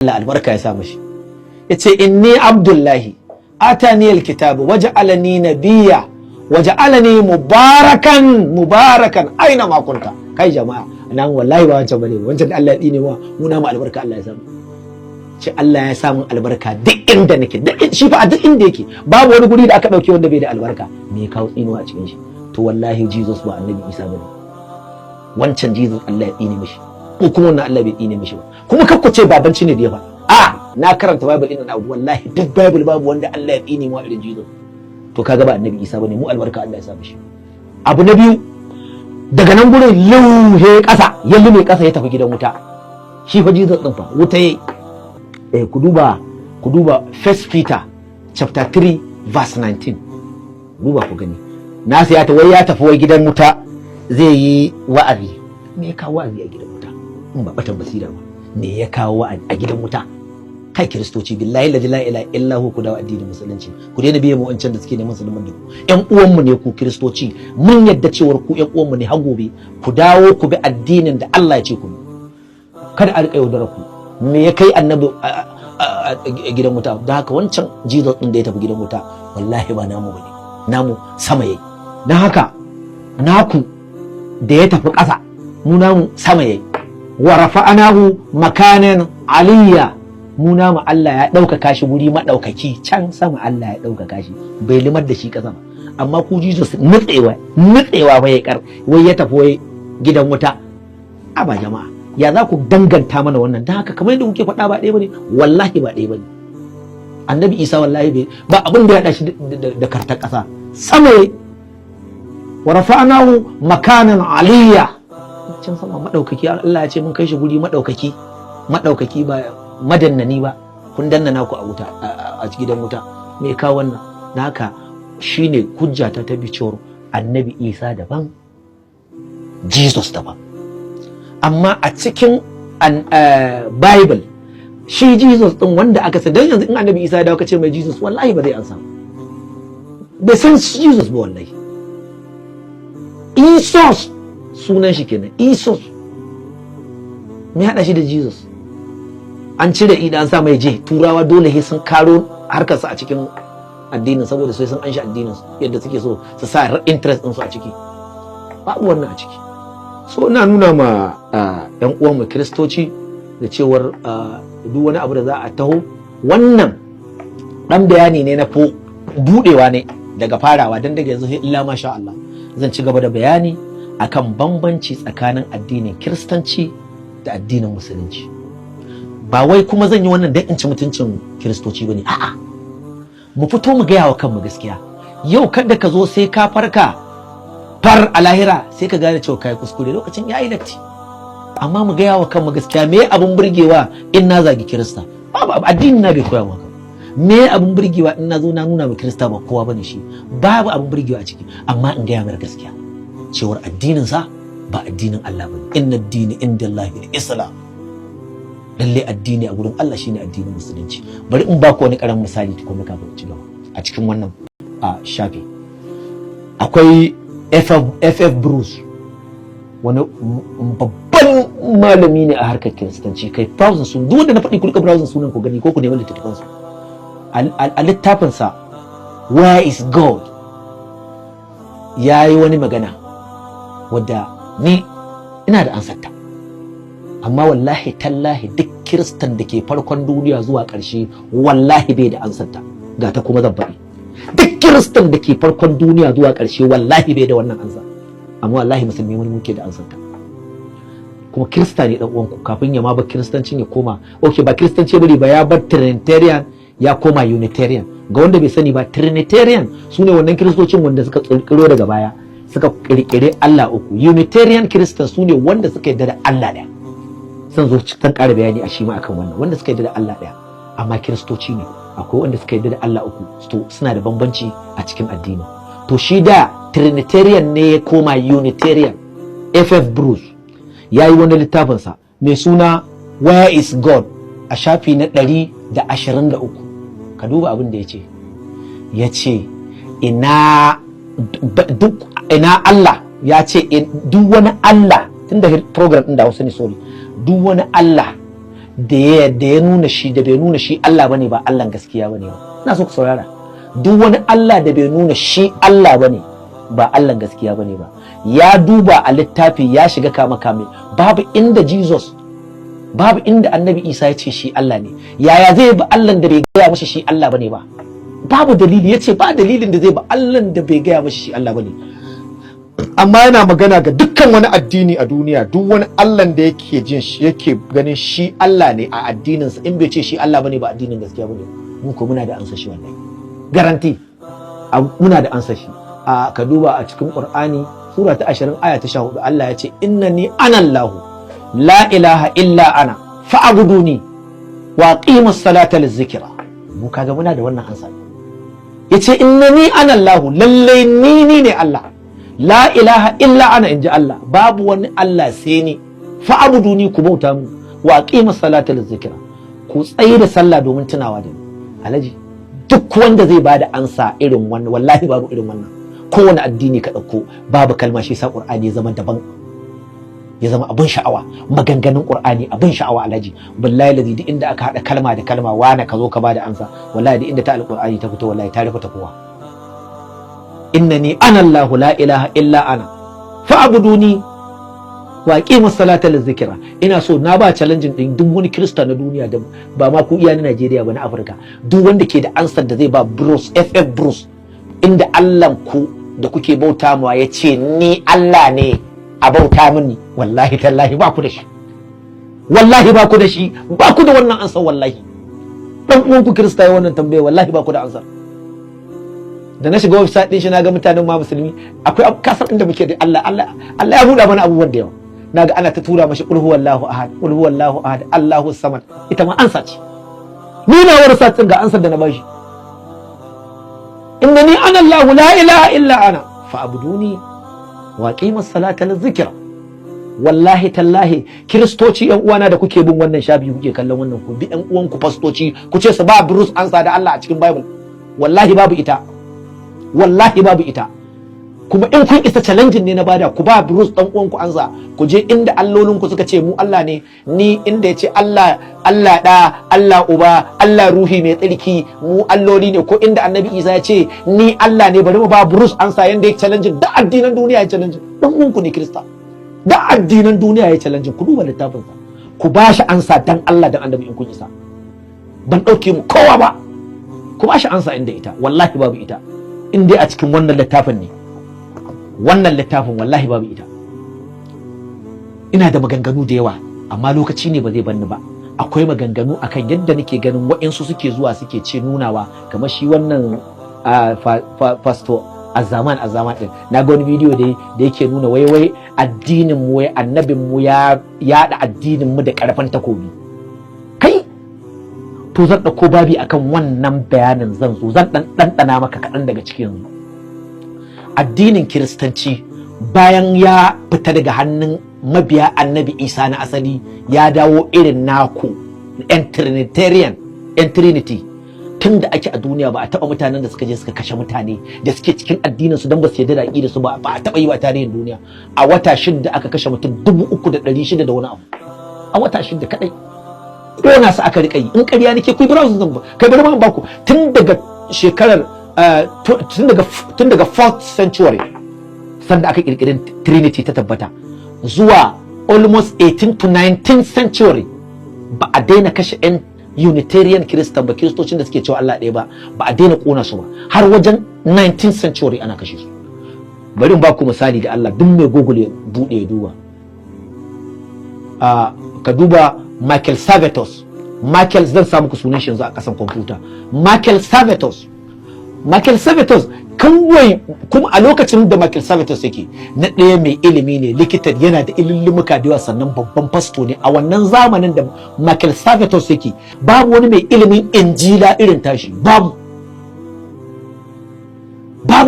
Allah albarka ya sa mishi yace inni abdullahi atani alkitabu waj'alani nabiyya waj'alani mubarakan aina ma kunta. Kai jama'a nan wallahi ba wancan bane, wancan da Allah ya dine mu na mu albarka Allah ya samu. Ce Allah ya samu albarka duk inda nake, shi fa a duk inda yake babu wani guri da aka dauke wanda bai da albarka. Me ya kawo tsinuwa a cikin shi? To wallahi Jesus ba annabi Isa bane, wancan Jesus Allah ya dine mishi, ko kuma wannan Allah bai dine mishi ba. Kuma kakku ce babanci ne da ya fa na karanta Bible din nan, wallahi duk Bible babu wanda Allah ya dine mu irin Jesus. To kaga ba annabi Isa bane, mu albarka Allah ya sa mishi. Abu na biyu, daga nan gurin luhe kasa, ya lume kasa ya tafi gidan wuta. Shi fa Jesus din fa wuta yayi. Ku duba 1 Peter chapter 3 verse 19. Duba ku gani. Nasu ya ta wai ya tafi wai gidan wuta zai yi wa'azi. Me ya kawo wa'azi a gidan wuta? In ba batan basira ba. Me ya kawo wa'azi a gidan wuta? Kai kiristoci, billahi la ilaha illa hu, ku dawo addinin musulunci. Ku daina biye mu wancan da suke neman musulman da ku. Ƴan uwanmu ne ku kiristoci. Mun yadda cewar ku ƴan uwanmu ne har gobe. Ku dawo ku bi addinin da Allah ya ce ku. Kada a riƙa yaudarar ku. Me ya kai annabi a gidan wuta? Da haka wancan Jesus din da ya tafi gidan wuta wallahi ba namu bane, namu sama yayi. Dan haka naku da ya tafi ƙasa, mu namu sama yayi. Wa rafa'anahu makanan aliyya, mu namu Allah ya ɗaukaka shi guri maɗaukaki, can sama Allah ya ɗaukaka shi, bai limar da shi ƙasa ba. Amma ku Jesus nutsewa ba ya wai ya tafi wai gidan wuta. Aba jama'a, ya za ku danganta mana wannan? Dan haka kamar yadda kuke faɗa ba ɗaya bane, wallahi ba ɗaya bane. Annabi Isa wallahi ba abin da ya haɗa shi da kartar ƙasa, sama yayi. Wa rafa'anahu makanan aliyya, can sama maɗaukaki. Allah ya ce mun kai shi guri maɗaukaki ba madannani ba. Kun dannana ku a wuta, a gidan wuta. Me ka wannan? Na haka shine hujjata ta bi cewar annabi Isa daban, Jesus daban. Amma a cikin Bible, shi Jesus din wanda aka san, dan yanzu in annabi Isa da aka ce mai Jesus, wallahi ba zai ansa. Bai san Jesus ba wallahi. Isos sunan shi kenan, Isos. Me hada shi da Jesus? An cire idan an sa mai je, turawa dole sai sun karo harkarsa a cikin addinin, saboda sai sun anshi addinin yadda suke so su sa interest din su a ciki. Babu wannan a ciki. So ina nuna ma yan uwan mu kiristoci da cewar duk wani abu da za a taho, wannan dan bayani ne na budewa ne daga farawa, dan daga yanzu illa masha Allah zan ci gaba da bayani akan bambanci tsakanin addinin kiristanci da addinin musulunci. Ba wai kuma zan yi wannan dan in ci mutuncin kiristoci bane, a'a, mu fito mu gaya wa kanmu gaskiya. Yau kada ka zo sai ka farka far a lahira sai ka gane cewa kai kuskure, lokacin yayi datti. Amma mu gaya wa kanmu gaskiya. Me abun burgewa in na zagi kirista? Babu, addini na bai koya maka. Me abun burgewa in na zo na nuna ma kirista ba kowa bane shi? Babu abun burgewa a ciki. Amma in gaya maka gaskiya cewar addinin sa ba addinin Allah bane. Inna ad-dini indallahi al-islam. Lalle addini a gurin Allah shine addinin musulunci. Bari in ba ku wani karamin misali tukun kafin ci gaba. A cikin wannan shafi akwai FF Bruce, wani babban malami ne a harkar kiristanci. Kai browsing sun, duk wanda na faɗi kulka browsing sunan ku gani, ko ku nemi littattafan su. A littafin sa Where is God, yayi wani magana wadda ni ina da ansarta, amma wallahi tallahi duk kiristan da ke farkon duniya zuwa ƙarshe wallahi bai da ansarta. Ga ta kuma zan faɗi. Duk kiristan da ke farkon duniya zuwa ƙarshe wallahi bai da wannan ansa, amma wallahi musulmi wani muke da ansarta. Kuma kirista ne dan uwanku, kafin ya ma bar kiristancin ya koma, okay, ba kiristanci bane ba, ya bar trinitarian ya koma unitarian. Ga wanda bai sani ba, trinitarian sune wannan kiristocin wanda suka kirkiro daga baya, suka kirkire Allah uku. Unitarian Christians sune wanda suka yarda da Allah ɗaya. Zan zo cikin ƙara bayani a shi ma akan wannan, wanda suka yarda da Allah ɗaya. Amma kiristoci ne, akwai wanda suka yarda da Allah uku, to suna da bambanci a cikin addini. To shi da trinitarian ne ya koma unitarian. FF Bruce ya yi wani littafinsa mai suna Where is God, a shafi na 123. Ka duba abin da ya ce ina Allah, ya ce duk wani Allah, tun da program ɗin da Hausa ne, sorry, duk wani Allah da ya nuna shi da bai nuna shi Allah bane ba Allah gaskiya bane ba. Ina so ku saurara, duk wani Allah da bai nuna shi Allah bane ba Allah gaskiya bane ba. Ya duba a littafi ya shiga kame babu inda Jesus, babu inda Annabi Isa ya ce shi Allah ne. Yaya zai bi Allah da bai gaya mashi shi Allah bane ba? Babu dalili, ya ce ba dalilin da zai bi Allah da bai gaya mashi shi Allah bane. Amma yana magana ga dukkan wani addini a duniya, duk wani Allah da yake jin shi yake ganin shi Allah ne a addininsa, in bai ce shi Allah bane ba addinin gaskiya bane. Mu ko muna da ansa shi wallahi, garanti muna da ansa shi. Ka duba a cikin Qur'ani sura ta 20 aya ta 14, Allah ya ce innani ana Allah la ilaha illa ana fa'buduni wa aqimus salata lizikra. Mu kaga muna da wannan ansa. Yace innani ana Allah, lalle ni ne Allah, la ilaha illa ana, inji Allah, babu wani Allah sai ni, fa'buduni, ku bauta mu, wa aqimus salata lizikra, ku tsaye da sallah domin tunawa da ni. Alhaji, duk wanda zai bada ansa irin wannan, wallahi babu irin wannan. Kowane addini ka ɗauko babu kalma, shi sa Qur'ani ya zama daban, ya zama abin sha'awa. Maganganun Qur'ani abin sha'awa Alhaji, wallahi ladhi duk inda aka haɗa kalma da kalma, wane ka zo ka bada ansa, wallahi duk inda ta alqur'ani ta fito, wallahi ta rufe ta kowa. Innani ana Allah la ilaha illa ana fa'buduni wa aqimus salata lizikra. Ina so na ba challenge din duk wani Kirista na duniya, da ba ma ku iya na Najeriya ba, na Afirka, duk wanda ke da ansar da zai ba Bruce FF Bruce inda Allah ku da kuke bauta mawa ya ce ni Allah ne a bauta mini, wallahi tallahi ba ku da shi, wallahi ba ku da shi, ba ku da wannan ansar. Wallahi dan uwan ku Kirista ya wannan tambaya, wallahi ba ku da ansar. Da na shiga website din shi na ga mutanen ma musulmi, akwai kasar inda muke da Allah ya buɗa mana abubuwan da yawa. Naga ana ta tura mashi qul huwallahu ahad, qul huwallahu ahad, Allahu samad, ita ma ansa ce. Ni na warsa tsin ga ansar da na bashi, innani ana Allah la ilaha illa ana fa'buduni wa aqimus salata lizikra. Wallahi tallahi Kiristoci yan uwana da kuke bin wannan shafi, kuke kallon wannan, ku bi yan uwanku fastoci, ku ce su ba Bruce ansa da Allah a cikin Bible, wallahi babu ita, wallahi babu ita. Kuma in kun isa challenge ne na bada, ku ba Bruce dan uwanku ansa, ku je inda allolinku suka ce mu Allah ne, ni inda yace Allah da, Allah uba, Allah ruhi mai tsarki, mu alloli ne, ko inda Annabi Isa ya ce ni Allah ne, bari mu ba Bruce ansa yanda ya challenge da addinan duniya ya challenge. Dan uwanku ne Kirista, da addinan duniya ya challenge. Ku duba littafin sa, ku ba shi ansa dan Allah dan Annabi in kun isa. Ban dauke mu kowa ba, ku ba shi ansa inda ita, wallahi babu ita. In dai a cikin wannan littafin ne, wannan littafin wallahi babu ita. Ina da maganganu da yawa, amma lokaci ne ba zai banni ba. Akwai maganganu akan yadda nake ganin waɗansu suke zuwa suke ce nunawa, kamar shi wannan pastor Azaman din. Na ga wani bidiyo da yake nuna wai addinin mu, wai annabin mu ya yaɗa addinin mu da ƙarfin takobi. Kai to zan ɗauko babi akan wannan bayanin, zan zo zan ɗanɗana maka kaɗan daga cikin yanzu. Addinin Kiristanci bayan ya fita daga hannun mabiya Annabi Isa na asali, ya dawo irin naku yan Trinitarian, yan Trinity. Tun da ake a duniya ba a taɓa mutanen da suka je suka kashe mutane da suke cikin addinin su don ba su yarda da aƙidar su ba a taɓa yi wa tarihin duniya. A wata 6 aka kashe mutum 3,600 da wani abu, a wata 6 kadai. Ƙona su aka riƙa yi. In ƙarya nake ku browse zan ba, kai bari ma ba ku, tun daga shekarar tun daga 4th century sanda aka kirkirin Trinity ta tabbata, zuwa almost 18th to 19th century ba a daina kashe 'yan Unitarian Christian ba, Kiristocin da suke cewa Allah ɗaya ba a daina ƙona su ba, har wajen 19th century ana kashe su. Bari in ba ku misali da Allah, duk mai Google ya buɗe ya duba. Ka duba Michael Servetus. Michael, zan sa muku sunan shi yanzu a ƙasan kwamfuta. Michael Servetus kawai, kuma a lokacin da Michael Servetus yake, na ɗaya mai ilimi ne, likita, yana da ilillimuka da yawa, sannan babban fasto ne. A wannan zamanin da Michael Servetus yake, babu wani mai ilimin injila irin tashi, babu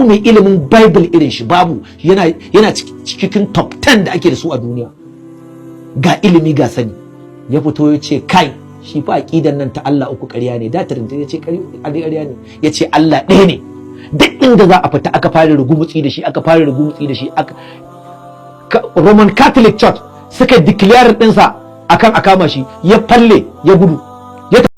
mai ilimin Bible irin shi, babu. Yana cikin top 10 da ake da su a duniya, ga ilimi ga sani. Ya fito ya ce kai, shi fa aqidan nan ta Allah uku ƙarya ne. Da tarinta ya ce ƙarya ne, ya ce Allah ɗaya ne. Duk inda za a fita aka fara rugumutsi da shi, Roman Catholic Church suka declare ɗinsa akan a kama shi ya falle ya gudu